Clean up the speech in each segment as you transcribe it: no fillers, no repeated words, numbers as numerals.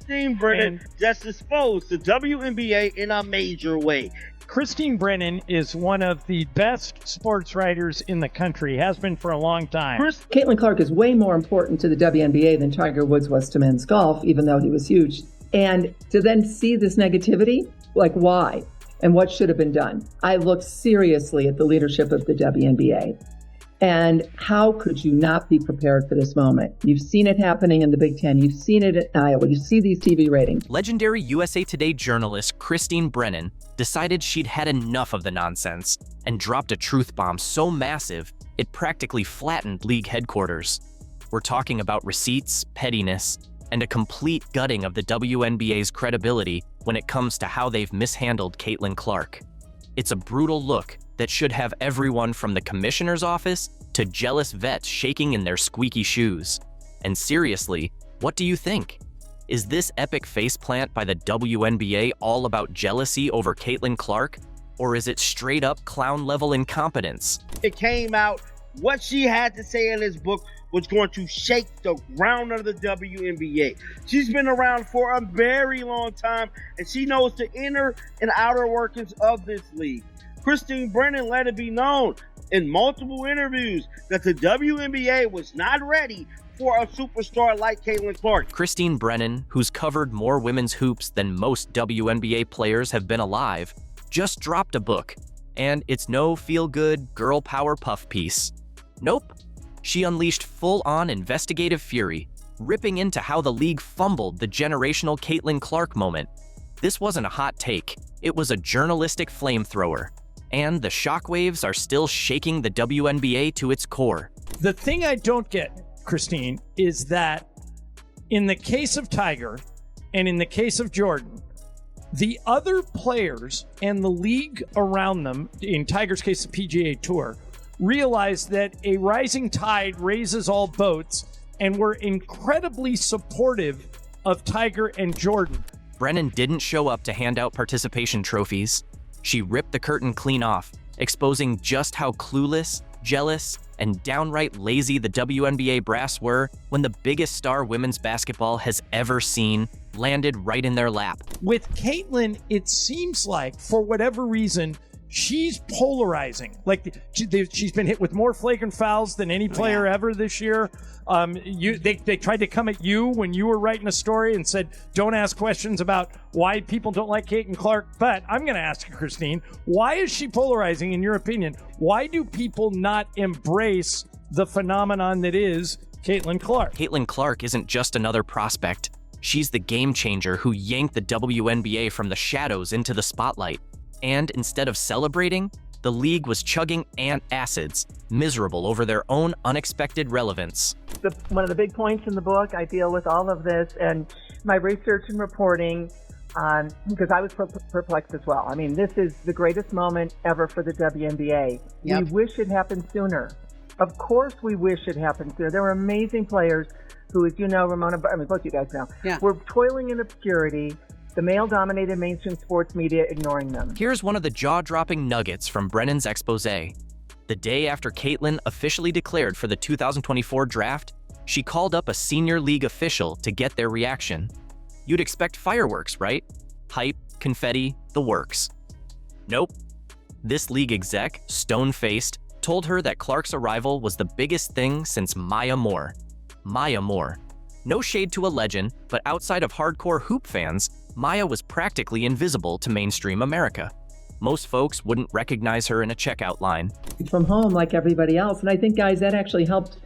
Christine Brennan just exposed the WNBA in a major way. Christine Brennan is one of the best sports writers in the country, has been for a long time. Caitlin Clark is way more important to the WNBA than Tiger Woods was to men's golf, even though he was huge. And to then see this negativity, like why? And what should have been done? I look seriously at the leadership of the WNBA. And how could you not be prepared for this moment? You've seen it happening in the Big Ten. You've seen it at Iowa. You see these TV ratings. Legendary USA Today journalist Christine Brennan decided she'd had enough of the nonsense and dropped a truth bomb so massive it practically flattened league headquarters. We're talking about receipts, pettiness, and a complete gutting of the WNBA's credibility when it comes to how they've mishandled Caitlin Clark. It's a brutal look that should have everyone from the commissioner's office to jealous vets shaking in their squeaky shoes. And seriously, what do you think? Is this epic faceplant by the WNBA all about jealousy over Caitlin Clark? Or is it straight-up clown-level incompetence? It came out, what she had to say in this book was going to shake the ground of the WNBA. She's been around for a very long time, and she knows the inner and outer workings of this league. Christine Brennan let it be known in multiple interviews that the WNBA was not ready for a superstar like Caitlin Clark. Christine Brennan, who's covered more women's hoops than most WNBA players have been alive, just dropped a book, and it's no feel-good girl power puff piece. Nope. She unleashed full-on investigative fury, ripping into how the league fumbled the generational Caitlin Clark moment. This wasn't a hot take, it was a journalistic flamethrower. And the shockwaves are still shaking the WNBA to its core. The thing I don't get, Christine, is that in the case of Tiger and in the case of Jordan, the other players and the league around them, in Tiger's case, the PGA Tour, realized that a rising tide raises all boats and were incredibly supportive of Tiger and Jordan. Brennan didn't show up to hand out participation trophies. She ripped the curtain clean off, exposing just how clueless, jealous, and downright lazy the WNBA brass were when the biggest star women's basketball has ever seen landed right in their lap. With Caitlin, it seems like, for whatever reason, she's polarizing. Like, she's been hit with more flagrant fouls than any player ever this year. They tried to come at you when you were writing a story and said, don't ask questions about why people don't like Caitlin Clark. But I'm going to ask you, Christine, why is she polarizing in your opinion? Why do people not embrace the phenomenon that is Caitlin Clark? Caitlin Clark isn't just another prospect. She's the game changer who yanked the WNBA from the shadows into the spotlight. And instead of celebrating, the league was chugging acids, miserable over their own unexpected relevance. One of the big points in the book, I deal with all of this and my research and reporting, because I was perplexed as well. I mean, this is the greatest moment ever for the WNBA. Yep. We wish it happened sooner. Of course we wish it happened sooner. There were amazing players who, as you know, both you guys know, were toiling in obscurity. The male-dominated mainstream sports media ignoring them. Here's one of the jaw-dropping nuggets from Brennan's expose. The day after Caitlin officially declared for the 2024 draft, she called up a senior league official to get their reaction. You'd expect fireworks, right? Hype, confetti, the works. Nope. This league exec, stone-faced, told her that Clark's arrival was the biggest thing since Maya Moore. Maya Moore. No shade to a legend, but outside of hardcore hoop fans, Maya was practically invisible to mainstream America. Most folks wouldn't recognize her in a checkout line. From home like everybody else. And I think, guys, that actually helped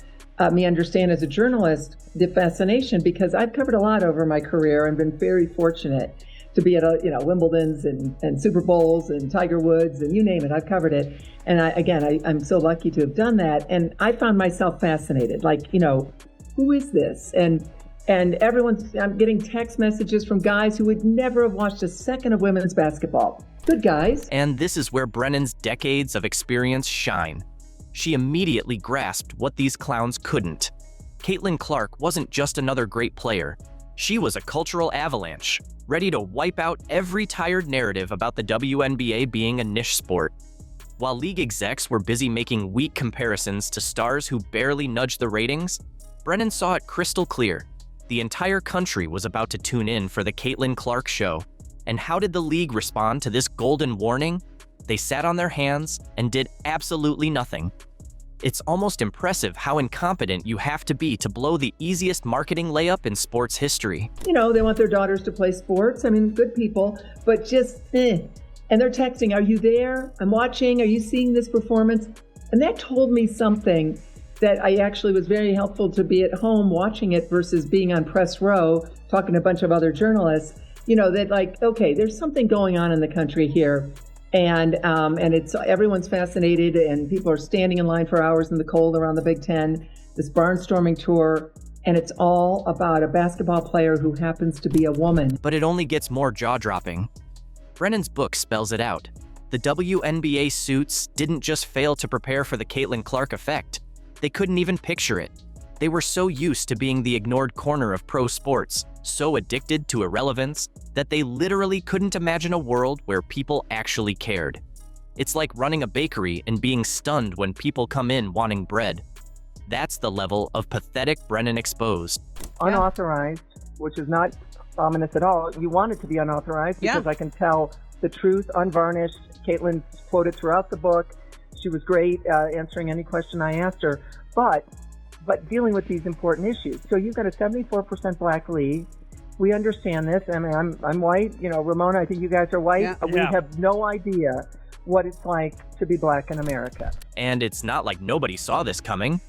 me understand as a journalist the fascination, because I've covered a lot over my career and been very fortunate to be at Wimbledon's and Super Bowls and Tiger Woods and you name it, I've covered it. And I'm so lucky to have done that. And I found myself fascinated, like, who is this? And I'm getting text messages from guys who would never have watched a second of women's basketball. Good guys. And this is where Brennan's decades of experience shine. She immediately grasped what these clowns couldn't. Caitlin Clark wasn't just another great player. She was a cultural avalanche, ready to wipe out every tired narrative about the WNBA being a niche sport. While league execs were busy making weak comparisons to stars who barely nudged the ratings, Brennan saw it crystal clear. The entire country was about to tune in for the Caitlin Clark show. And how did the league respond to this golden warning? They sat on their hands and did absolutely nothing. It's almost impressive how incompetent you have to be to blow the easiest marketing layup in sports history. You know, they want their daughters to play sports. I mean, good people, but just, And they're texting, are you there? I'm watching. Are you seeing this performance? And that told me something that I actually was very helpful to be at home watching it versus being on press row, talking to a bunch of other journalists, you know, that like, okay, there's something going on in the country here. And it's everyone's fascinated, and people are standing in line for hours in the cold around the Big Ten, this barnstorming tour, and it's all about a basketball player who happens to be a woman. But it only gets more jaw-dropping. Brennan's book spells it out. The WNBA suits didn't just fail to prepare for the Caitlin Clark effect. They couldn't even picture it. They were so used to being the ignored corner of pro sports, so addicted to irrelevance, that they literally couldn't imagine a world where people actually cared. It's like running a bakery and being stunned when people come in wanting bread. That's the level of pathetic Brennan exposed. Unauthorized, which is not ominous at all. You want it to be unauthorized because I can tell the truth, unvarnished. Caitlin's quoted throughout the book. She was great answering any question I asked her, but dealing with these important issues. So you've got a 74% black league. We understand this. I mean, I'm white. You know, Ramona, I think you guys are white. Yeah. We have no idea what it's like to be black in America. And it's not like nobody saw this coming.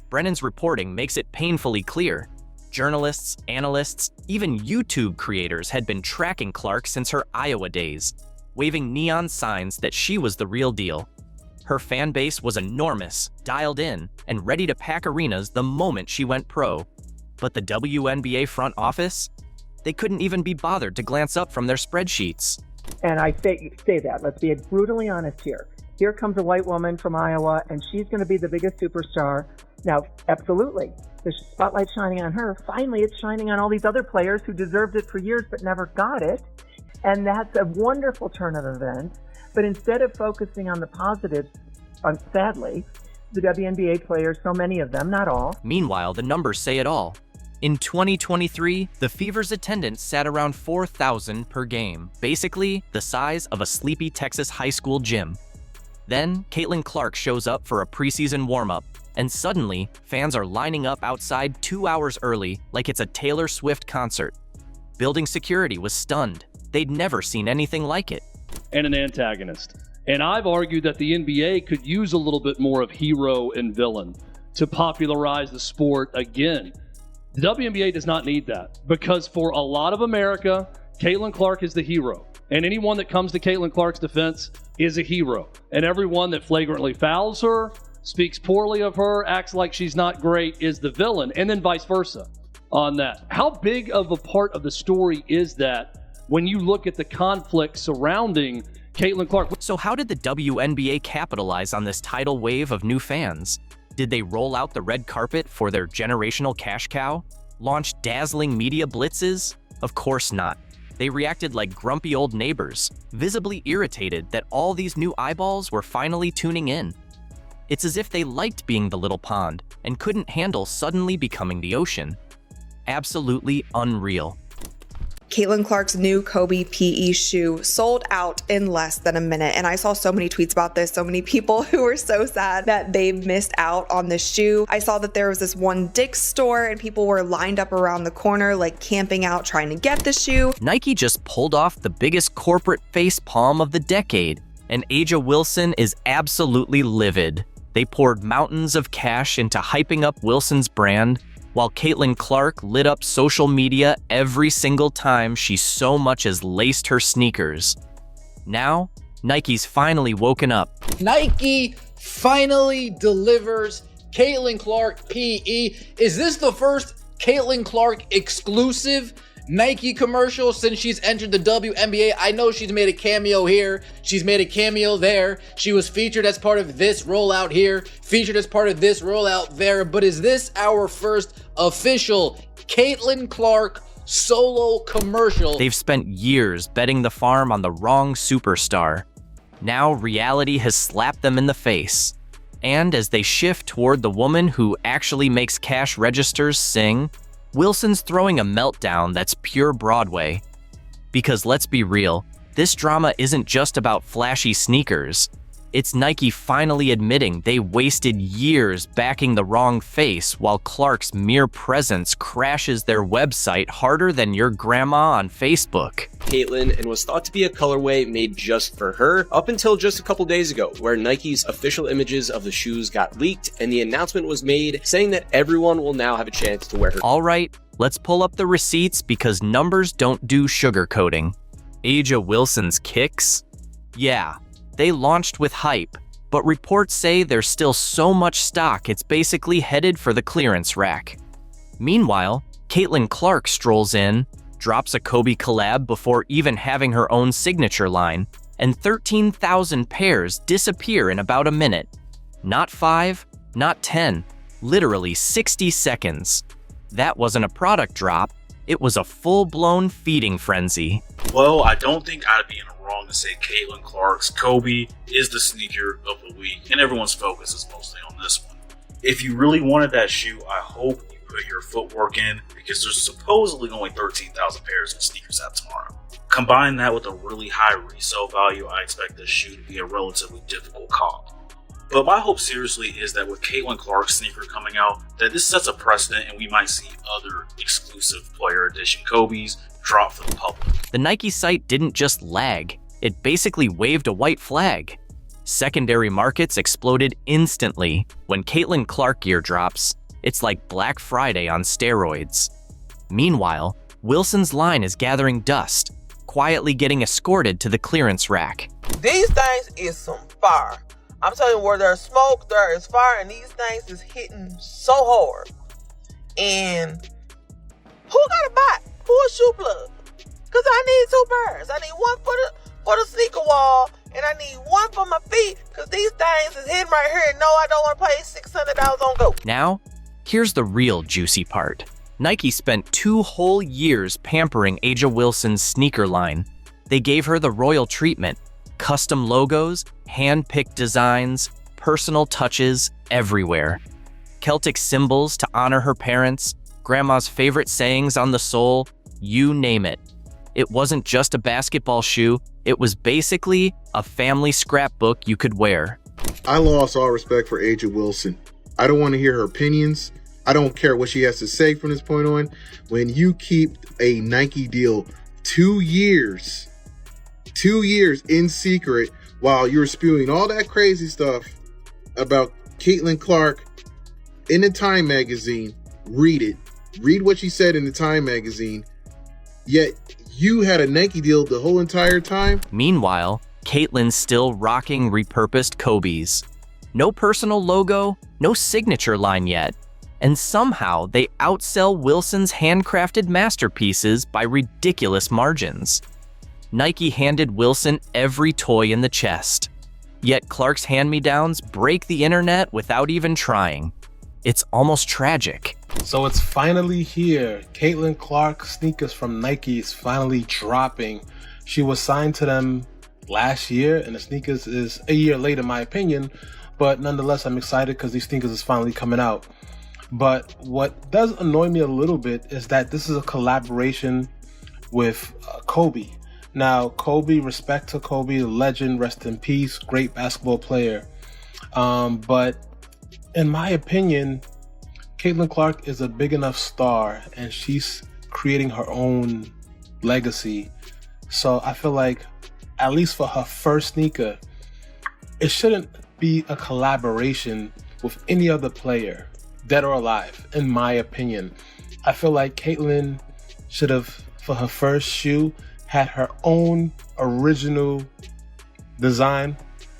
Brennan's reporting makes it painfully clear. Journalists, analysts, even YouTube creators had been tracking Clark since her Iowa days, waving neon signs that she was the real deal. Her fan base was enormous, dialed in, and ready to pack arenas the moment she went pro. But the WNBA front office? They couldn't even be bothered to glance up from their spreadsheets. And I say that. Let's be brutally honest here. Here comes a white woman from Iowa, and she's going to be the biggest superstar. Now, absolutely, the spotlight's shining on her. Finally, it's shining on all these other players who deserved it for years but never got it. And that's a wonderful turn of events. But instead of focusing on the positives, sadly, the WNBA players, so many of them, not all. Meanwhile, the numbers say it all. In 2023, the Fever's attendance sat around 4,000 per game, basically the size of a sleepy Texas high school gym. Then, Caitlin Clark shows up for a preseason warm-up, and suddenly, fans are lining up outside 2 hours early like it's a Taylor Swift concert. Building security was stunned. They'd never seen anything like it. And an antagonist. And I've argued that the NBA could use a little bit more of hero and villain to popularize the sport again. The WNBA does not need that, because for a lot of America, Caitlin Clark is the hero. And anyone that comes to Caitlin Clark's defense is a hero. And everyone that flagrantly fouls her, speaks poorly of her, acts like she's not great, is the villain, and then vice versa on that. How big of a part of the story is that when you look at the conflict surrounding Caitlin Clark? So how did the WNBA capitalize on this tidal wave of new fans? Did they roll out the red carpet for their generational cash cow? Launch dazzling media blitzes? Of course not. They reacted like grumpy old neighbors, visibly irritated that all these new eyeballs were finally tuning in. It's as if they liked being the little pond and couldn't handle suddenly becoming the ocean. Absolutely unreal. Caitlin Clark's new Kobe PE shoe sold out in less than a minute. And I saw so many tweets about this, so many people who were so sad that they missed out on this shoe. I saw that there was this one Dick's store and people were lined up around the corner, like camping out, trying to get the shoe. Nike just pulled off the biggest corporate facepalm of the decade, and Aja Wilson is absolutely livid. They poured mountains of cash into hyping up Wilson's brand, while Caitlin Clark lit up social media every single time she so much as laced her sneakers. Now, Nike's finally woken up. Nike finally delivers Caitlin Clark PE. Is this the first Caitlin Clark exclusive Nike commercial since she's entered the WNBA? I know she's made a cameo here, she's made a cameo there, she was featured as part of this rollout here, featured as part of this rollout there, but is this our first official Caitlin Clark solo commercial? They've spent years betting the farm on the wrong superstar. Now reality has slapped them in the face. And as they shift toward the woman who actually makes cash registers sing, Wilson's throwing a meltdown that's pure Broadway. Because let's be real, this drama isn't just about flashy sneakers. It's Nike finally admitting they wasted years backing the wrong face while Clark's mere presence crashes their website harder than your grandma on Facebook. Caitlin, and was thought to be a colorway made just for her up until just a couple days ago, where Nike's official images of the shoes got leaked and the announcement was made saying that everyone will now have a chance to wear her. All right, let's pull up the receipts because numbers don't do sugarcoating. Aja Wilson's kicks? Yeah. They launched with hype, but reports say there's still so much stock it's basically headed for the clearance rack. Meanwhile, Caitlin Clark strolls in, drops a Kobe collab before even having her own signature line, and 13,000 pairs disappear in about a minute. Not 5, not 10, literally 60 seconds. That wasn't a product drop, it was a full-blown feeding frenzy. Well, I don't think I'd be in the wrong to say Caitlin Clark's Kobe is the sneaker of the week, and everyone's focus is mostly on this one. If you really wanted that shoe, I hope you put your footwork in, because there's supposedly only 13,000 pairs of sneakers out tomorrow. Combine that with a really high resale value, I expect this shoe to be a relatively difficult comp. But my hope seriously is that with Caitlin Clark's sneaker coming out, that this sets a precedent and we might see other exclusive player edition Kobe's drop for the public. The Nike site didn't just lag, it basically waved a white flag. Secondary markets exploded instantly. When Caitlin Clark gear drops, it's like Black Friday on steroids. Meanwhile, Wilson's line is gathering dust, quietly getting escorted to the clearance rack. These things is some fire. I'm telling you, where there's smoke, there is fire, and these things is hitting so hard. And who got a bot? Who a shoe plug? Because I need 2 pairs. I need one for the sneaker wall, and I need one for my feet, because these things is hitting right here. No, I don't want to pay $600 on Go. Now, here's the real juicy part. Nike spent 2 whole years pampering Aja Wilson's sneaker line. They gave her the royal treatment. Custom logos, hand-picked designs, personal touches everywhere. Celtic symbols to honor her parents, grandma's favorite sayings on the sole, you name it. It wasn't just a basketball shoe, it was basically a family scrapbook you could wear. I lost all respect for Aja Wilson. I don't want to hear her opinions. I don't care what she has to say from this point on. When you keep a Nike deal 2 years in secret while you're spewing all that crazy stuff about Caitlin Clark in the Time magazine, read it. Read what she said in the Time magazine. Yet you had a Nike deal the whole entire time. Meanwhile, Caitlin's still rocking repurposed Kobe's. No personal logo, no signature line yet. And somehow they outsell Wilson's handcrafted masterpieces by ridiculous margins. Nike handed Wilson every toy in the chest. Yet Clark's hand-me-downs break the internet without even trying. It's almost tragic. So it's finally here. Caitlin Clark sneakers from Nike is finally dropping. She was signed to them last year, and the sneakers is a year late in my opinion, but nonetheless I'm excited because these sneakers is finally coming out. But what does annoy me a little bit is that this is a collaboration with Kobe. Now, Kobe, respect to Kobe, the legend, rest in peace, great basketball player. But in my opinion, Caitlin Clark is a big enough star and she's creating her own legacy. So I feel like, at least for her first sneaker, it shouldn't be a collaboration with any other player, dead or alive, in my opinion. I feel like Caitlin should have, for her first shoe, had her own original design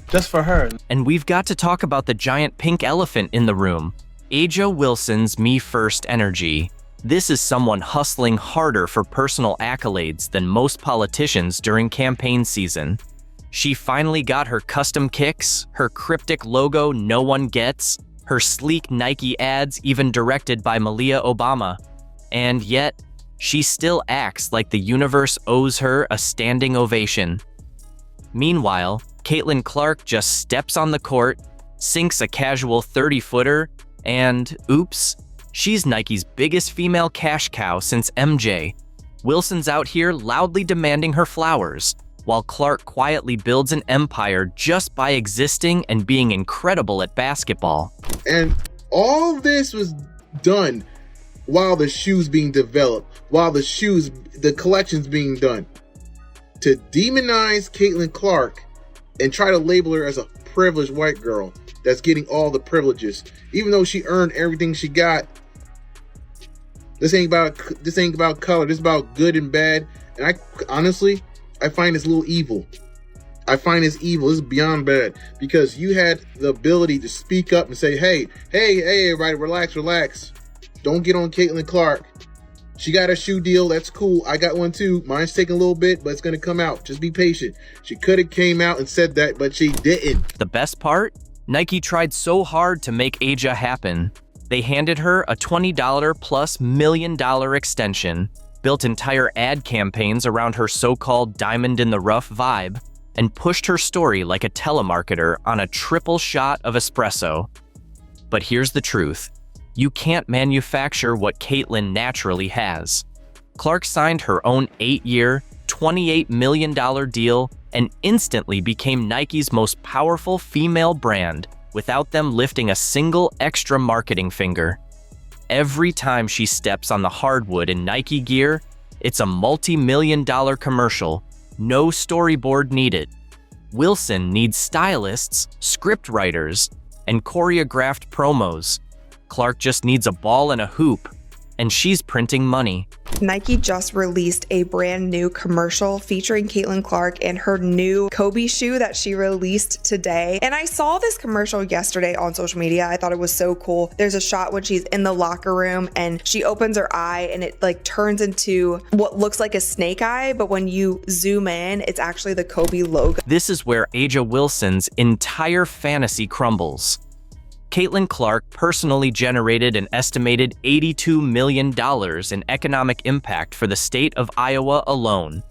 just for her. And we've got to talk about the giant pink elephant in the room, Aja Wilson's Me First energy. This is someone hustling harder for personal accolades than most politicians during campaign season. She finally got her custom kicks, her cryptic logo no one gets, her sleek Nike ads even directed by Malia Obama. And yet, she still acts like the universe owes her a standing ovation. Meanwhile, Caitlin Clark just steps on the court, sinks a casual 30-footer, and oops, She's Nike's biggest female cash cow since MJ. Wilson's out here loudly demanding her flowers, while Clark quietly builds an empire just by existing and being incredible at basketball. And all this was done while the shoe's being developed, while the collection's being done. To demonize Caitlin Clark and try to label her as a privileged white girl that's getting all the privileges, even though she earned everything she got. This ain't about color. This is about good and bad. And I find this a little evil. I find this evil. This is beyond bad, because you had the ability to speak up and say, hey, everybody, relax. Don't get on Caitlin Clark. She got a shoe deal. That's cool. I got one too. Mine's taking a little bit, but it's going to come out. Just be patient. She could have came out and said that, but she didn't. The best part? Nike tried so hard to make Aja happen. They handed her a $20 plus $1 million extension, built entire ad campaigns around her so-called diamond in the rough vibe, and pushed her story like a telemarketer on a triple shot of espresso. But here's the truth. You can't manufacture what Caitlin naturally has. Clark signed her own 8-year, $28 million deal and instantly became Nike's most powerful female brand without them lifting a single extra marketing finger. Every time she steps on the hardwood in Nike gear, it's a multi-million-dollar commercial. No storyboard needed. Wilson needs stylists, script writers, and choreographed promos. Clark just needs a ball and a hoop, and she's printing money. Nike just released a brand new commercial featuring Caitlin Clark and her new Kobe shoe that she released today. And I saw this commercial yesterday on social media. I thought it was so cool. There's a shot when she's in the locker room and she opens her eye and it like turns into what looks like a snake eye, but when you zoom in, it's actually the Kobe logo. This is where Aja Wilson's entire fantasy crumbles. Caitlin Clark personally generated an estimated $82 million in economic impact for the state of Iowa alone.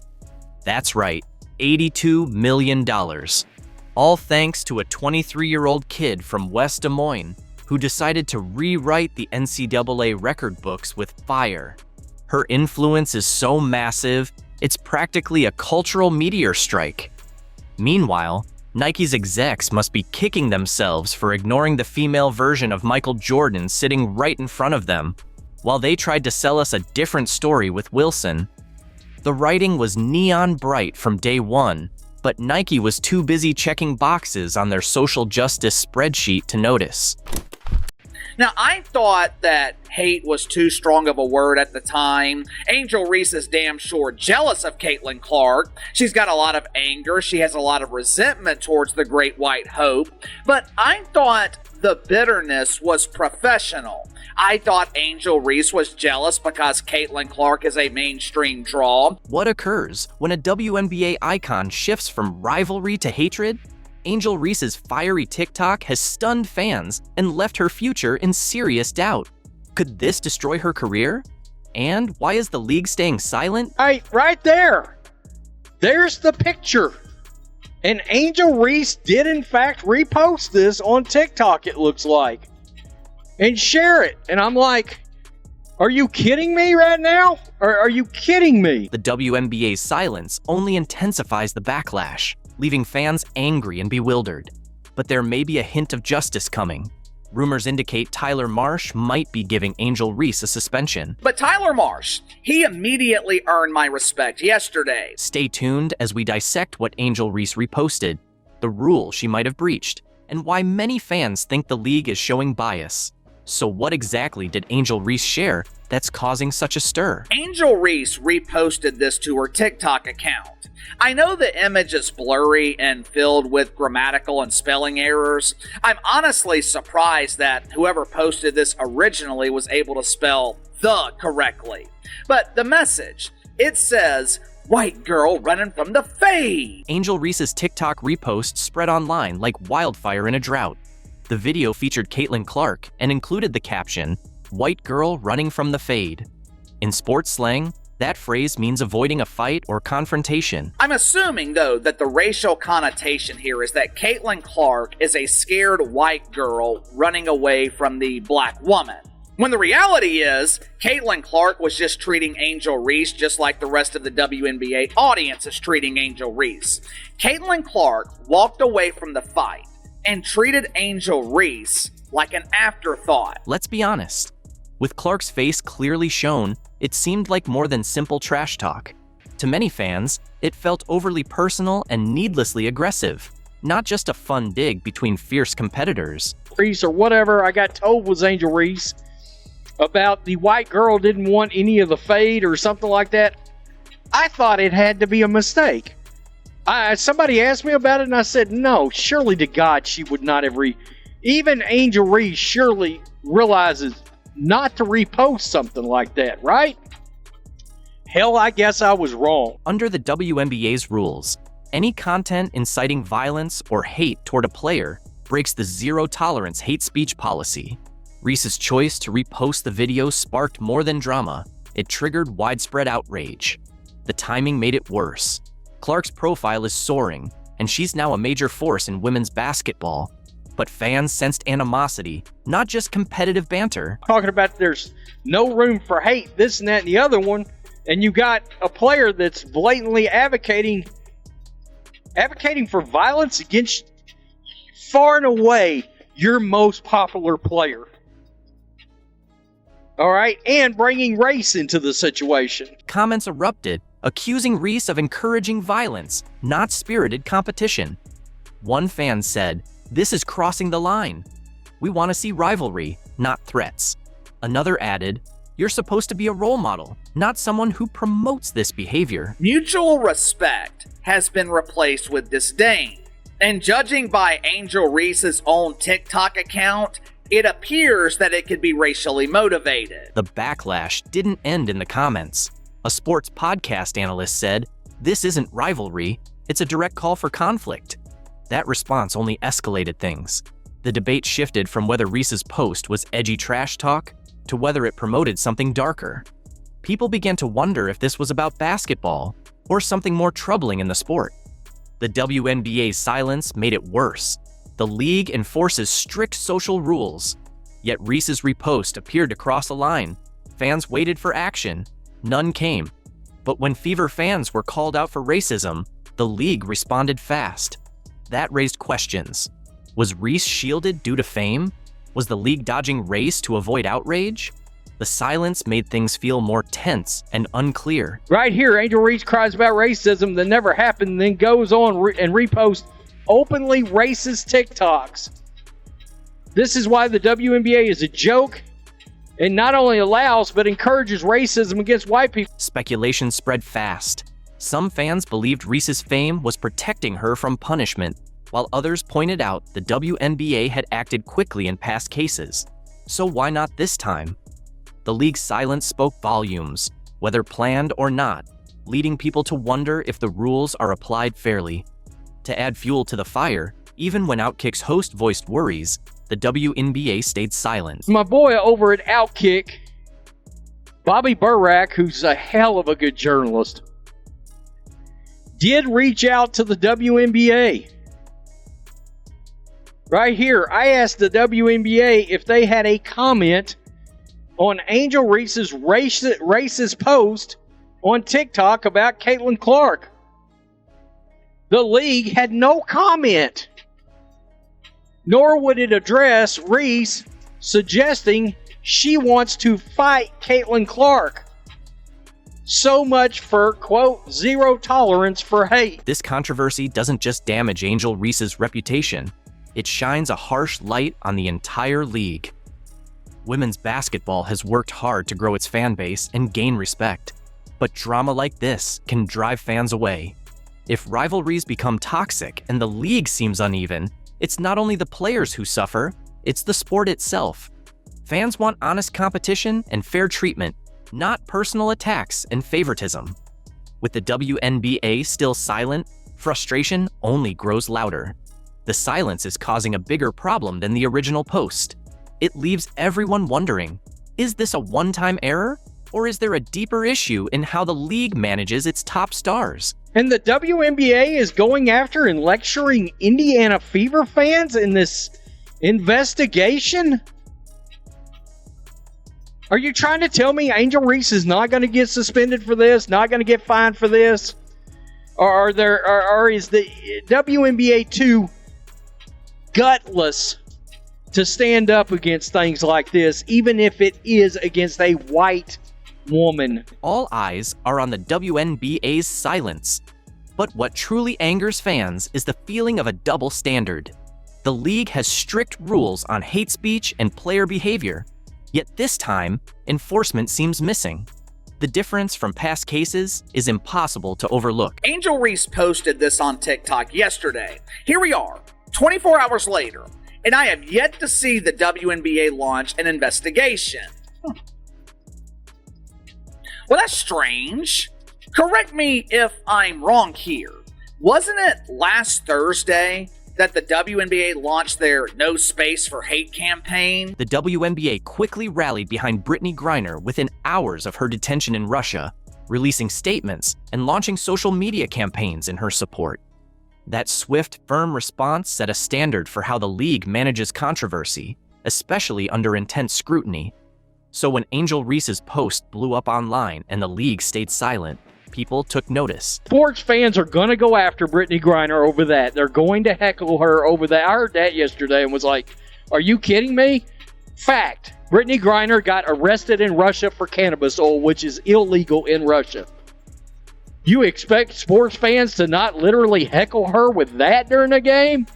That's right, $82 million. All thanks to a 23-year-old kid from West Des Moines who decided to rewrite the NCAA record books with fire. Her influence is so massive, it's practically a cultural meteor strike. Meanwhile, Nike's execs must be kicking themselves for ignoring the female version of Michael Jordan sitting right in front of them, while they tried to sell us a different story with Wilson. The writing was neon bright from day one, but Nike was too busy checking boxes on their social justice spreadsheet to notice. Now, I thought that hate was too strong of a word at the time. Angel Reese is damn sure jealous of Caitlin Clark. She's got a lot of anger. She has a lot of resentment towards the Great White Hope. But I thought the bitterness was professional. I thought Angel Reese was jealous because Caitlin Clark is a mainstream draw. What occurs when a WNBA icon shifts from rivalry to hatred? Angel Reese's fiery TikTok has stunned fans and left her future in serious doubt. Could this destroy her career? And why is the league staying silent? Hey, right there. There's the picture. And Angel Reese did in fact repost this on TikTok, it looks like, and share it. And I'm like, are you kidding me right now? Or are you kidding me? The WNBA's silence only intensifies the backlash, leaving fans angry and bewildered. But there may be a hint of justice coming. Rumors indicate Tyler Marsh might be giving Angel Reese a suspension. But Tyler Marsh, he immediately earned my respect yesterday. Stay tuned as we dissect what Angel Reese reposted, the rule she might have breached, and why many fans think the league is showing bias. So what exactly did Angel Reese share that's causing such a stir? Angel Reese reposted this to her TikTok account. I know the image is blurry and filled with grammatical and spelling errors. I'm honestly surprised that whoever posted this originally was able to spell the correctly. But the message, it says, "White girl running from the fade." Angel Reese's TikTok repost spread online like wildfire in a drought. The video featured Caitlin Clark and included the caption, "White girl running from the fade." In sports slang, that phrase means avoiding a fight or confrontation. I'm assuming, though, that the racial connotation here is that Caitlin Clark is a scared white girl running away from the black woman. When the reality is, Caitlin Clark was just treating Angel Reese just like the rest of the WNBA audience is treating Angel Reese. Caitlin Clark walked away from the fight and treated Angel Reese like an afterthought. Let's be honest. With Clark's face clearly shown, it seemed like more than simple trash talk. To many fans, it felt overly personal and needlessly aggressive, not just a fun dig between fierce competitors. Reese or whatever I got told was Angel Reese about the white girl didn't want any of the fade or something like that. I thought it had to be a mistake. Somebody asked me about it and I said, no, surely to God she would not have even Angel Reese surely realizes not to repost something like that, right? Hell, I guess I was wrong. Under the WNBA's rules, any content inciting violence or hate toward a player breaks the zero-tolerance hate speech policy. Reese's choice to repost the video sparked more than drama. It triggered widespread outrage. The timing made it worse. Clark's profile is soaring, and she's now a major force in women's basketball. But fans sensed animosity, not just competitive banter. Talking about there's no room for hate, this and that and the other one, and you got a player that's blatantly advocating for violence against far and away your most popular player. All right, and bringing race into the situation. Comments erupted, accusing Reese of encouraging violence, not spirited competition. One fan said, "This is crossing the line. We want to see rivalry, not threats." Another added, "You're supposed to be a role model, not someone who promotes this behavior." Mutual respect has been replaced with disdain. And judging by Angel Reese's own TikTok account, it appears that it could be racially motivated. The backlash didn't end in the comments. A sports podcast analyst said, "This isn't rivalry, it's a direct call for conflict." That response only escalated things. The debate shifted from whether Reese's post was edgy trash talk to whether it promoted something darker. People began to wonder if this was about basketball or something more troubling in the sport. The WNBA's silence made it worse. The league enforces strict social rules, yet Reese's repost appeared to cross a line. Fans waited for action. None came. But when Fever fans were called out for racism, the league responded fast. That raised questions. Was Reese shielded due to fame? Was the league dodging race to avoid outrage? The silence made things feel more tense and unclear. Right here, Angel Reese cries about racism that never happened, then goes on and reposts openly racist TikToks. This is why the WNBA is a joke and not only allows but encourages racism against white people. Speculation spread fast. Some fans believed Reese's fame was protecting her from punishment, while others pointed out the WNBA had acted quickly in past cases. So why not this time? The league's silence spoke volumes, whether planned or not, leading people to wonder if the rules are applied fairly. To add fuel to the fire, even when Outkick's host voiced worries, the WNBA stayed silent. My boy over at Outkick, Bobby Burack, who's a hell of a good journalist, did reach out to the WNBA. Right here, I asked the WNBA if they had a comment on Angel Reese's racist post on TikTok about Caitlin Clark. The league had no comment, nor would it address Reese suggesting she wants to fight Caitlin Clark. So much for, quote, zero tolerance for hate. This controversy doesn't just damage Angel Reese's reputation, it shines a harsh light on the entire league. Women's basketball has worked hard to grow its fan base and gain respect, but drama like this can drive fans away. If rivalries become toxic and the league seems uneven, it's not only the players who suffer, it's the sport itself. Fans want honest competition and fair treatment, not personal attacks and favoritism. With the WNBA still silent, frustration only grows louder. The silence is causing a bigger problem than the original post. It leaves everyone wondering, is this a one-time error, or is there a deeper issue in how the league manages its top stars? And the WNBA is going after and lecturing Indiana Fever fans in this investigation? Are you trying to tell me Angel Reese is not going to get suspended for this, not going to get fined for this? Or is the WNBA too gutless to stand up against things like this, even if it is against a white woman? All eyes are on the WNBA's silence. But what truly angers fans is the feeling of a double standard. The league has strict rules on hate speech and player behavior, yet this time, enforcement seems missing. The difference from past cases is impossible to overlook. Angel Reese posted this on TikTok yesterday. Here we are, 24 hours later, and I have yet to see the WNBA launch an investigation. Well, that's strange. Correct me if I'm wrong here. Wasn't it last Thursday that the WNBA launched their No Space for Hate campaign? The WNBA quickly rallied behind Brittany Griner within hours of her detention in Russia, releasing statements and launching social media campaigns in her support. That swift, firm response set a standard for how the league manages controversy, especially under intense scrutiny. So when Angel Reese's post blew up online and the league stayed silent, people took notice. Sports fans are going to go after Brittany Griner over that. They're going to heckle her over that. I heard that yesterday and was like, are you kidding me? Fact, Brittany Griner got arrested in Russia for cannabis oil, which is illegal in Russia. You expect sports fans to not literally heckle her with that during a game?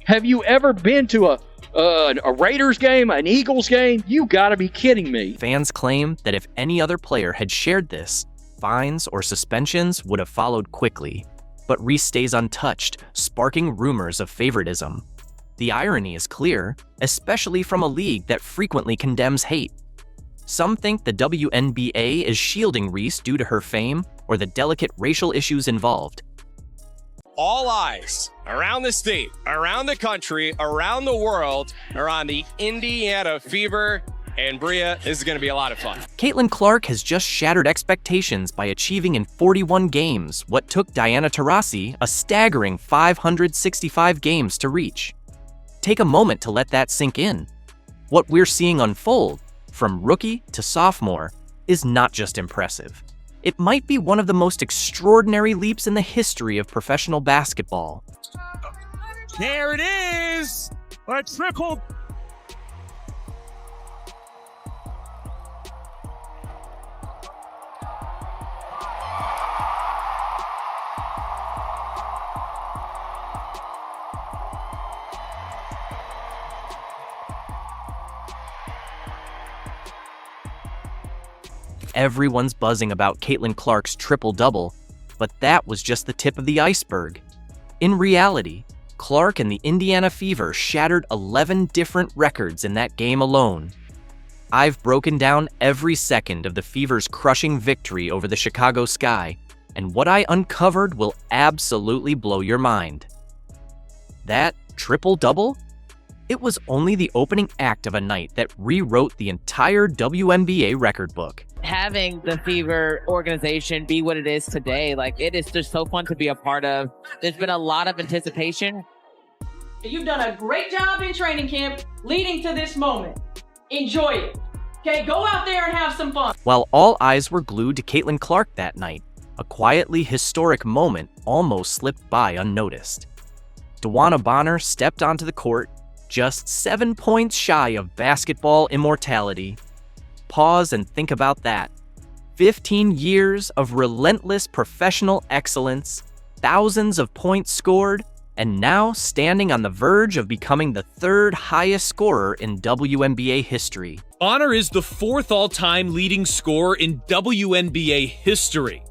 Have you ever been to a Raiders game, an Eagles game? You gotta be kidding me. Fans claim that if any other player had shared this, fines or suspensions would have followed quickly. But Reese stays untouched, sparking rumors of favoritism. The irony is clear, especially from a league that frequently condemns hate. Some think the WNBA is shielding Reese due to her fame or the delicate racial issues involved. All eyes around the state, around the country, around the world are on the Indiana Fever. And Bria, this is going to be a lot of fun. Caitlin Clark has just shattered expectations by achieving in 41 games what took Diana Taurasi a staggering 565 games to reach. Take a moment to let that sink in. What we're seeing unfold, from rookie to sophomore, is not just impressive. It might be one of the most extraordinary leaps in the history of professional basketball. There it is! A triple. Everyone's buzzing about Caitlin Clark's triple-double, but that was just the tip of the iceberg. In reality, Clark and the Indiana Fever shattered 11 different records in that game alone. I've broken down every second of the Fever's crushing victory over the Chicago Sky, and what I uncovered will absolutely blow your mind. That triple-double? It was only the opening act of a night that rewrote the entire WNBA record book. Having the Fever organization be what it is today, like, it is just so fun to be a part of. There's been a lot of anticipation. You've done a great job in training camp leading to this moment. Enjoy it. Okay, go out there and have some fun. While all eyes were glued to Caitlin Clark that night, a quietly historic moment almost slipped by unnoticed. DeWanna Bonner stepped onto the court, just 7 points shy of basketball immortality. Pause and think about that. 15 years of relentless professional excellence, thousands of points scored, and now standing on the verge of becoming the third highest scorer in WNBA history. Bonner is the fourth all-time leading scorer in WNBA history,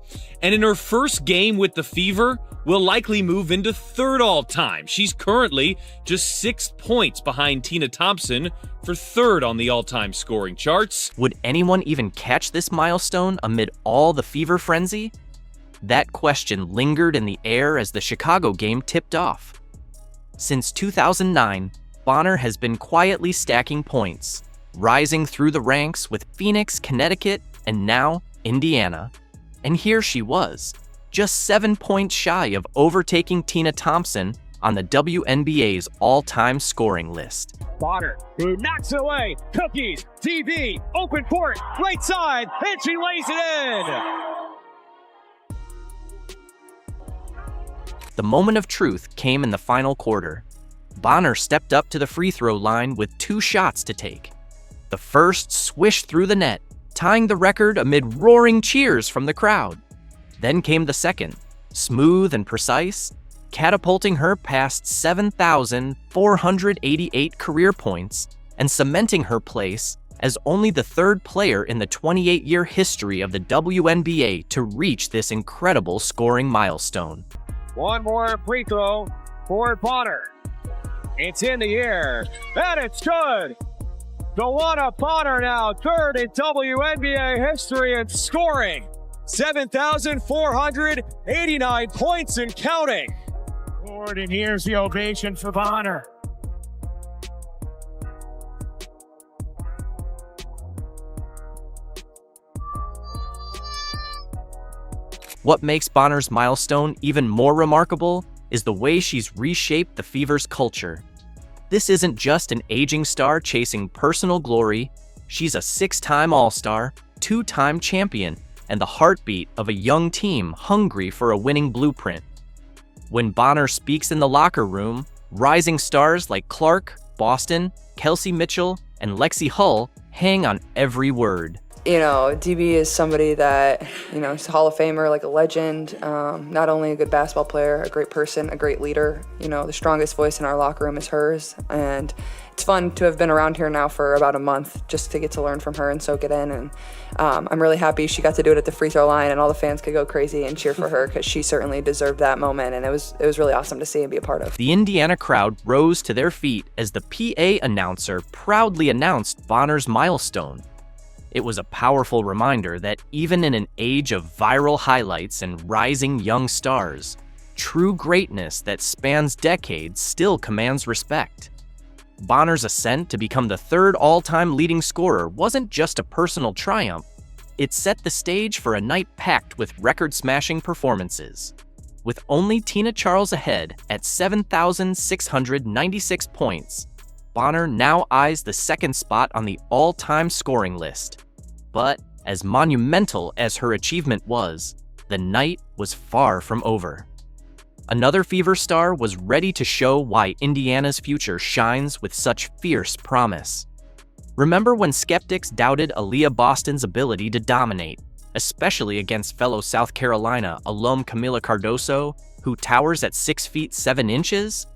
and in her first game with the Fever, will likely move into third all-time. She's currently just 6 points behind Tina Thompson for third on the all-time scoring charts. Would anyone even catch this milestone amid all the Fever frenzy? That question lingered in the air as the Chicago game tipped off. Since 2009, Bonner has been quietly stacking points, rising through the ranks with Phoenix, Connecticut, and now Indiana. And here she was, just 7 points shy of overtaking Tina Thompson, on the WNBA's all-time scoring list. Bonner, who knocks it away. Cookies, TV, open court, right side, and she lays it in. The moment of truth came in the final quarter. Bonner stepped up to the free throw line with 2 shots to take. The first swished through the net, tying the record amid roaring cheers from the crowd. Then came the second, smooth and precise, catapulting her past 7,488 career points and cementing her place as only the 3rd player in the 28-year history of the WNBA to reach this incredible scoring milestone. One more free throw for Bonner. It's in the air, and it's good. Joanna Bonner now 3rd in WNBA history in scoring. 7,489 points and counting. Lord, and here's the ovation for Bonner. What makes Bonner's milestone even more remarkable is the way she's reshaped the Fever's culture. This isn't just an aging star chasing personal glory. She's a 6-time All-Star, 2-time champion, and the heartbeat of a young team hungry for a winning blueprint. When Bonner speaks in the locker room, rising stars like Clark, Boston, Kelsey Mitchell, and Lexi Hull hang on every word. You know, DB is somebody that, you know, he's a Hall of Famer, like a legend, not only a good basketball player, a great person, a great leader. You know, the strongest voice in our locker room is hers, and it's fun to have been around here now for about a month just to get to learn from her and soak it in, and I'm really happy she got to do it at the free throw line and all the fans could go crazy and cheer for her because she certainly deserved that moment, and it was really awesome to see and be a part of. The Indiana crowd rose to their feet as the PA announcer proudly announced Bonner's milestone. It was a powerful reminder that even in an age of viral highlights and rising young stars, true greatness that spans decades still commands respect. Bonner's ascent to become the 3rd all-time leading scorer wasn't just a personal triumph, it set the stage for a night packed with record-smashing performances. With only Tina Charles ahead at 7,696 points, Bonner now eyes the 2nd spot on the all-time scoring list. But as monumental as her achievement was, the night was far from over. Another Fever star was ready to show why Indiana's future shines with such fierce promise. Remember when skeptics doubted Aaliyah Boston's ability to dominate, especially against fellow South Carolina alum Camila Cardoso, who towers at 6 feet 7 inches?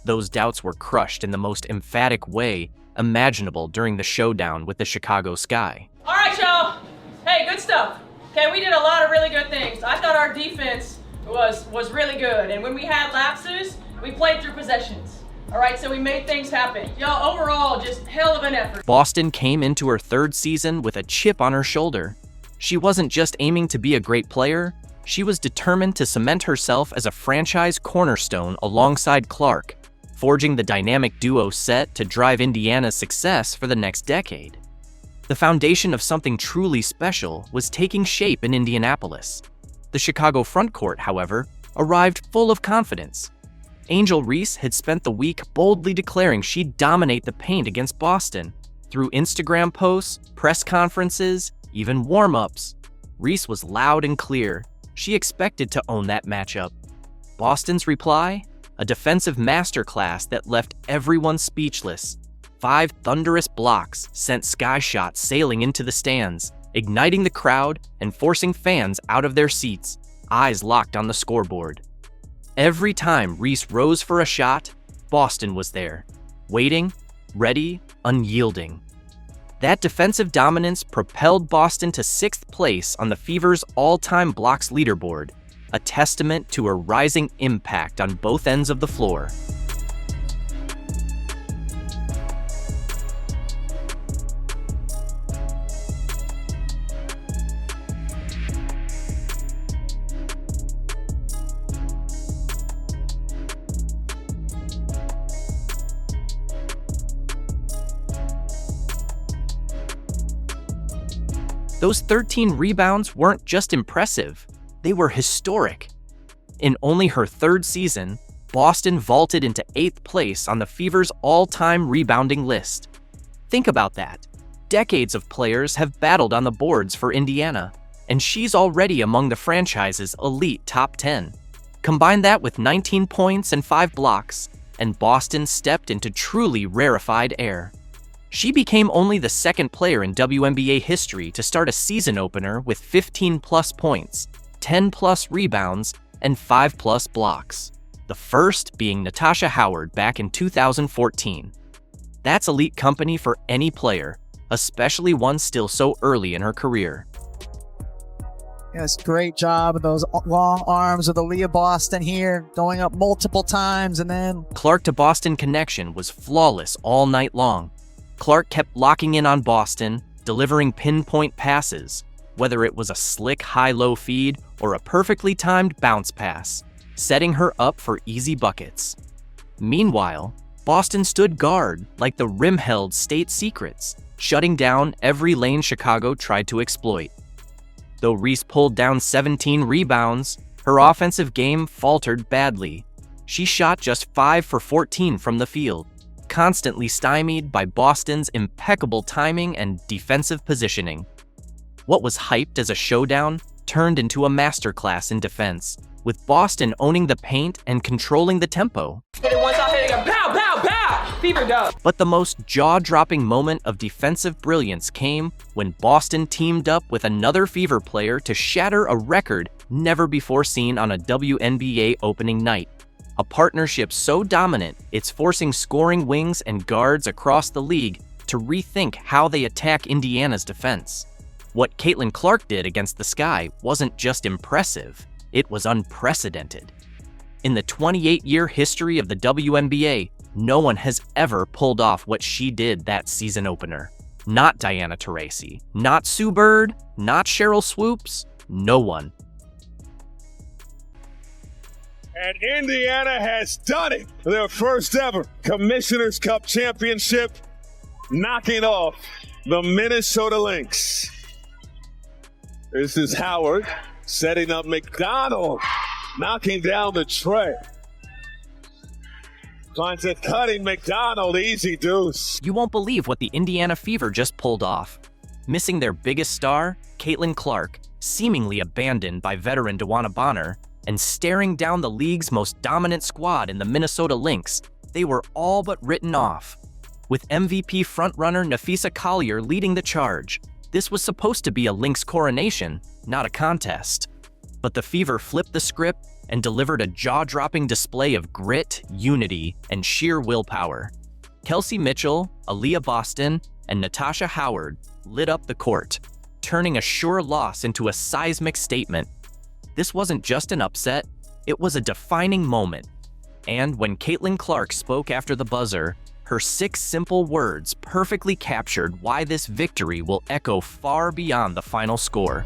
Those doubts were crushed in the most emphatic way imaginable during the showdown with the Chicago Sky. All right, y'all. Hey, good stuff. Okay, we did a lot of really good things. I thought our defense was really good, and when we had lapses, we played through possessions. All right, so we made things happen. Y'all, overall, just hell of an effort. Boston came into her 3rd season with a chip on her shoulder. She wasn't just aiming to be a great player, she was determined to cement herself as a franchise cornerstone alongside Clark, forging the dynamic duo set to drive Indiana's success for the next decade. The foundation of something truly special was taking shape in Indianapolis. The Chicago frontcourt, however, arrived full of confidence. Angel Reese had spent the week boldly declaring she'd dominate the paint against Boston. Through Instagram posts, press conferences, even warm-ups, Reese was loud and clear. She expected to own that matchup. Boston's reply? A defensive masterclass that left everyone speechless. 5 thunderous blocks sent sky shots sailing into the stands, igniting the crowd and forcing fans out of their seats, eyes locked on the scoreboard. Every time Reese rose for a shot, Boston was there, waiting, ready, unyielding. That defensive dominance propelled Boston to 6th place on the Fever's all-time blocks leaderboard, a testament to her rising impact on both ends of the floor. Those 13 rebounds weren't just impressive, they were historic. In only her 3rd season, Boston vaulted into 8th place on the Fever's all-time rebounding list. Think about that. Decades of players have battled on the boards for Indiana, and she's already among the franchise's elite top 10. Combine that with 19 points and 5 blocks, and Boston stepped into truly rarefied air. She became only the second player in WNBA history to start a season opener with 15-plus points, 10-plus rebounds, and 5-plus blocks. The first being Natasha Howard back in 2014. That's elite company for any player, especially one still so early in her career. Yes, great job of those long arms of the Leah Boston here, going up multiple times and then... Clark to Boston connection was flawless all night long. Clark kept locking in on Boston, delivering pinpoint passes, whether it was a slick high-low feed or a perfectly timed bounce pass, setting her up for easy buckets. Meanwhile, Boston stood guard like the rim-held state secrets, shutting down every lane Chicago tried to exploit. Though Reese pulled down 17 rebounds, her offensive game faltered badly. She shot just 5 for 14 from the field, constantly stymied by Boston's impeccable timing and defensive positioning. What was hyped as a showdown turned into a masterclass in defense, with Boston owning the paint and controlling the tempo. Hit it once, I'll hit it again. Pow, pow, pow! Fever dub. But the most jaw-dropping moment of defensive brilliance came when Boston teamed up with another Fever player to shatter a record never before seen on a WNBA opening night. A partnership so dominant, it's forcing scoring wings and guards across the league to rethink how they attack Indiana's defense. What Caitlin Clark did against the Sky wasn't just impressive, it was unprecedented. In the 28-year history of the WNBA, no one has ever pulled off what she did that season opener. Not Diana Taurasi, not Sue Bird, not Cheryl Swoops, no one. And Indiana has done it. Their first ever Commissioner's Cup championship, knocking off the Minnesota Lynx. This is Howard setting up McDonald, knocking down the tray. Finds it cutting McDonald, easy deuce. You won't believe what the Indiana Fever just pulled off. Missing their biggest star, Caitlin Clark, seemingly abandoned by veteran DeWanna Bonner, and staring down the league's most dominant squad in the Minnesota Lynx, they were all but written off. With MVP frontrunner Nafisa Collier leading the charge, this was supposed to be a Lynx coronation, not a contest. But the Fever flipped the script and delivered a jaw-dropping display of grit, unity, and sheer willpower. Kelsey Mitchell, Aaliyah Boston, and Natasha Howard lit up the court, turning a sure loss into a seismic statement. This wasn't just an upset, it was a defining moment. And when Caitlin Clark spoke after the buzzer, her 6 simple words perfectly captured why this victory will echo far beyond the final score.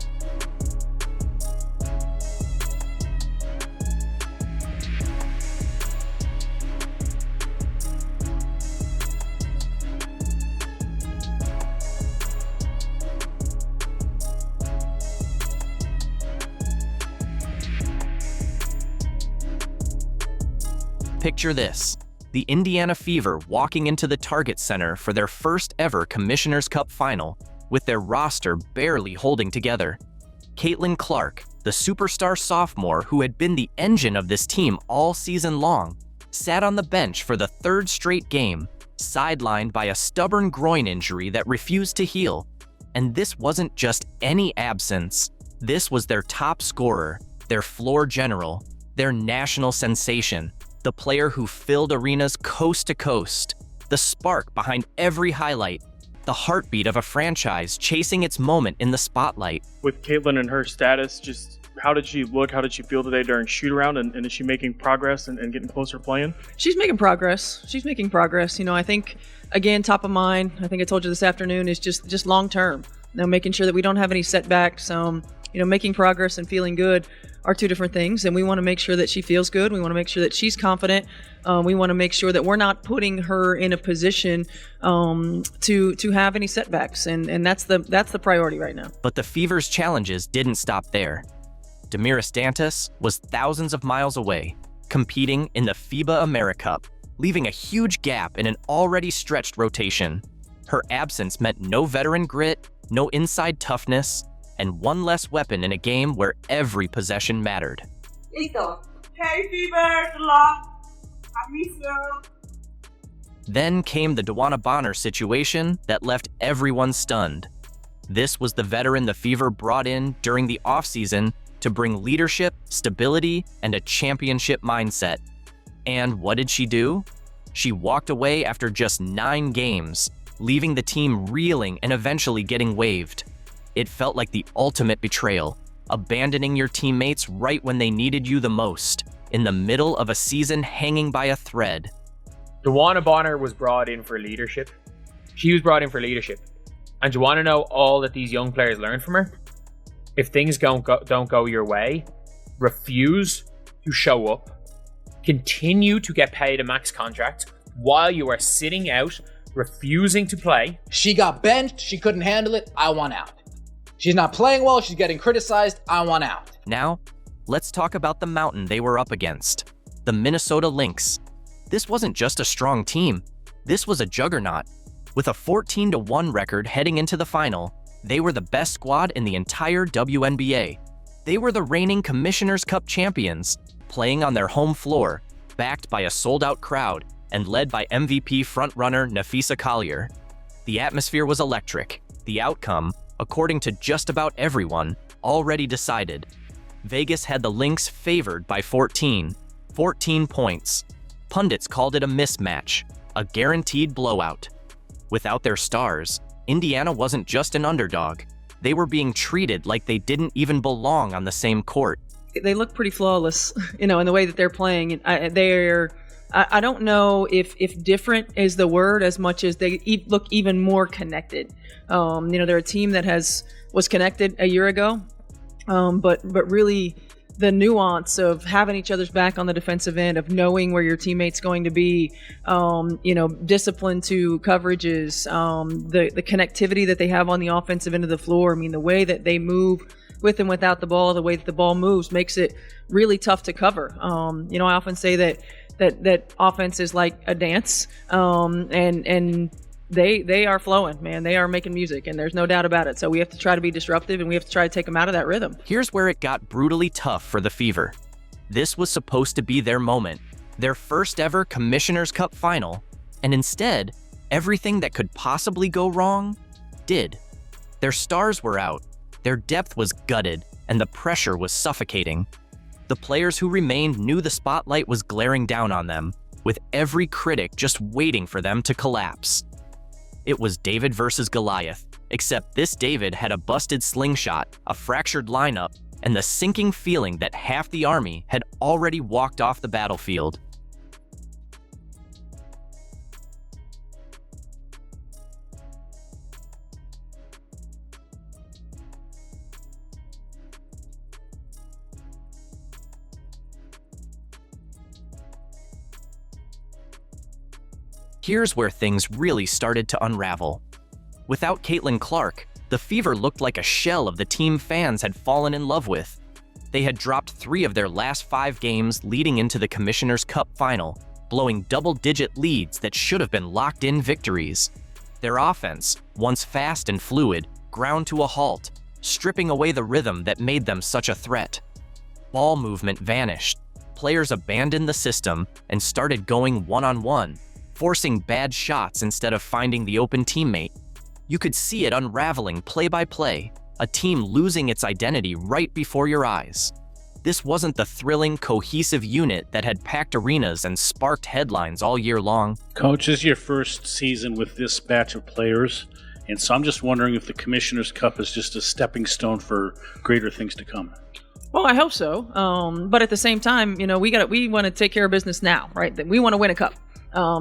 Picture this. The Indiana Fever walking into the Target Center for their first ever Commissioner's Cup final, with their roster barely holding together. Caitlin Clark, the superstar sophomore who had been the engine of this team all season long, sat on the bench for the 3rd straight game, sidelined by a stubborn groin injury that refused to heal. And this wasn't just any absence. This was their top scorer, their floor general, their national sensation, the player who filled arenas coast to coast, the spark behind every highlight, the heartbeat of a franchise chasing its moment in the spotlight. With Caitlin and her status, just how did she look? How did she feel today during shoot-around? And is she making progress and getting closer playing? She's making progress. You know, I think, again, top of mind, I think I told you this afternoon, is just long-term. You know, making sure that we don't have any setbacks. Making progress and feeling good are 2 different things, and we want to make sure that she feels good. We want to make sure that she's confident. We want to make sure that we're not putting her in a position to have any setbacks, and that's the priority right now. But the Fever's challenges didn't stop there. Damiris Dantas was thousands of miles away. competing in the FIBA AmeriCup, leaving a huge gap in an already stretched rotation. Her absence meant no veteran grit, no inside toughness, and one less weapon in a game where every possession mattered. Listo. Hey, Fever, lock. I miss you. Then came the DeWanna Bonner situation that left everyone stunned. This was the veteran the Fever brought in during the offseason to bring leadership, stability, and a championship mindset. And what did she do? She walked away after just 9 games, leaving the team reeling and eventually getting waived. It felt like the ultimate betrayal, abandoning your teammates right when they needed you the most, in the middle of a season hanging by a thread. DeWanna Bonner was brought in for leadership. She was brought in for leadership. And do you want to know all that these young players learn from her? If things don't go your way, refuse to show up. Continue to get paid a max contract while you are sitting out, refusing to play. She got benched. She couldn't handle it. I want out. She's not playing well. She's getting criticized. I want out. Now, let's talk about the mountain they were up against. The Minnesota Lynx. This wasn't just a strong team. This was a juggernaut. With a 14-1 record heading into the final, they were the best squad in the entire WNBA. They were the reigning Commissioner's Cup champions, playing on their home floor, backed by a sold-out crowd, and led by MVP frontrunner Napheesa Collier. The atmosphere was electric. The outcome, according to just about everyone, already decided. Vegas had the Lynx favored by 14 points. Pundits called it a mismatch, a guaranteed blowout. Without their stars, Indiana wasn't just an underdog. They were being treated like they didn't even belong on the same court. They look pretty flawless, in the way that they're playing. I don't know if different is the word as much as they look even more connected. They're a team that was connected a year ago, but really the nuance of having each other's back on the defensive end, of knowing where your teammate's going to be, discipline to coverages, the connectivity that they have on the offensive end of the floor. I mean, the way that they move with and without the ball, the way that the ball moves makes it really tough to cover. I often say that offense is like a dance, and they are flowing, man. They are making music, and there's no doubt about it. So we have to try to be disruptive, and we have to try to take them out of that rhythm. Here's where it got brutally tough for the Fever. This was supposed to be their moment, their first ever Commissioner's Cup final, and instead, everything that could possibly go wrong did. Their stars were out, their depth was gutted, and the pressure was suffocating. The players who remained knew the spotlight was glaring down on them, with every critic just waiting for them to collapse. It was David versus Goliath, except this David had a busted slingshot, a fractured lineup, and the sinking feeling that half the army had already walked off the battlefield. Here's where things really started to unravel. Without Caitlin Clark, the Fever looked like a shell of the team fans had fallen in love with. They had dropped 3 of their last 5 games leading into the Commissioner's Cup final, blowing double-digit leads that should have been locked-in victories. Their offense, once fast and fluid, ground to a halt, stripping away the rhythm that made them such a threat. Ball movement vanished. Players abandoned the system and started going one-on-one, forcing bad shots instead of finding the open teammate. You could see it unraveling play by play, a team losing its identity right before your eyes. This wasn't the thrilling, cohesive unit that had packed arenas and sparked headlines all year long. Coach, this is your first season with this batch of players, and so I'm just wondering if the Commissioner's Cup is just a stepping stone for greater things to come. Well, I hope so. But at the same time, we want to take care of business now, right? We want to win a cup.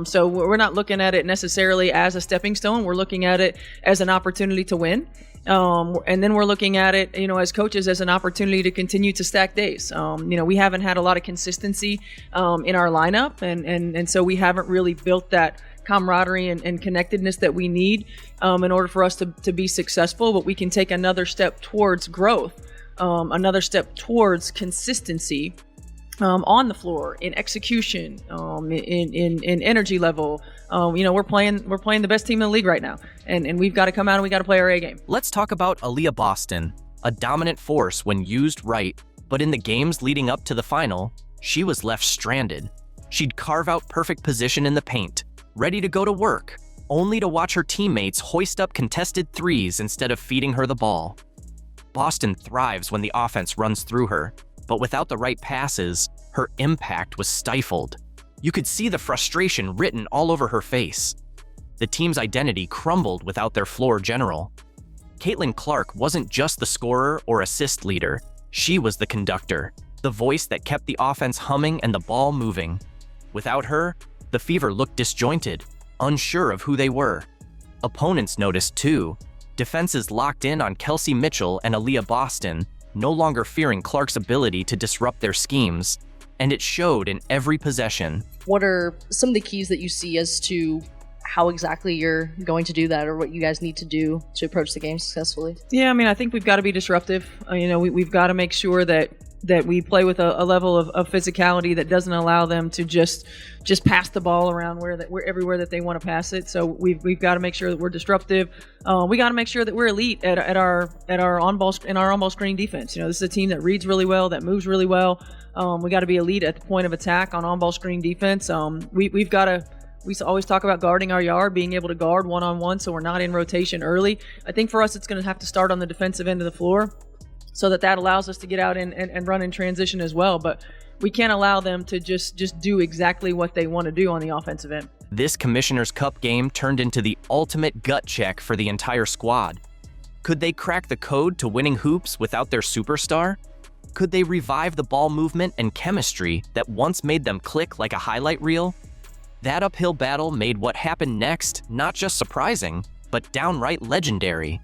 So we're not looking at it necessarily as a stepping stone. We're looking at it as an opportunity to win. And then we're looking at it, as coaches, as an opportunity to continue to stack days. We haven't had a lot of consistency in our lineup, and so we haven't really built that camaraderie and connectedness that we need in order for us to be successful. But we can take another step towards growth, another step towards consistency. on the floor, in execution, in energy level. We're playing the best team in the league right now, and we've got to come out and we got to play our A game. Let's talk about Aaliyah Boston, a dominant force when used right, but in the games leading up to the final, she was left stranded. She'd carve out perfect position in the paint, ready to go to work, only to watch her teammates hoist up contested threes instead of feeding her the ball. Boston thrives when the offense runs through her, but without the right passes, her impact was stifled. You could see the frustration written all over her face. The team's identity crumbled without their floor general. Caitlin Clark wasn't just the scorer or assist leader, she was the conductor, the voice that kept the offense humming and the ball moving. Without her, the Fever looked disjointed, unsure of who they were. Opponents noticed too. Defenses locked in on Kelsey Mitchell and Aaliyah Boston, no longer fearing Clark's ability to disrupt their schemes, and it showed in every possession. What are some of the keys that you see as to how exactly you're going to do that, or what you guys need to do to approach the game successfully? Yeah, I think we've got to be disruptive. We've got to make sure that we play with a level of physicality that doesn't allow them to just pass the ball around where everywhere that they want to pass it. So we've got to make sure that we're disruptive. We got to make sure that we're elite at our on ball screen defense. This is a team that reads really well, that moves really well. We got to be elite at the point of attack on ball screen defense. We've got to. We always talk about guarding our yard, being able to guard one-on-one so we're not in rotation early. I think for us it's going to have to start on the defensive end of the floor so that allows us to get out and run in transition as well. But we can't allow them to just do exactly what they want to do on the offensive end. This Commissioner's Cup game turned into the ultimate gut check for the entire squad. Could they crack the code to winning hoops without their superstar? Could they revive the ball movement and chemistry that once made them click like a highlight reel? That uphill battle made what happened next not just surprising, but downright legendary.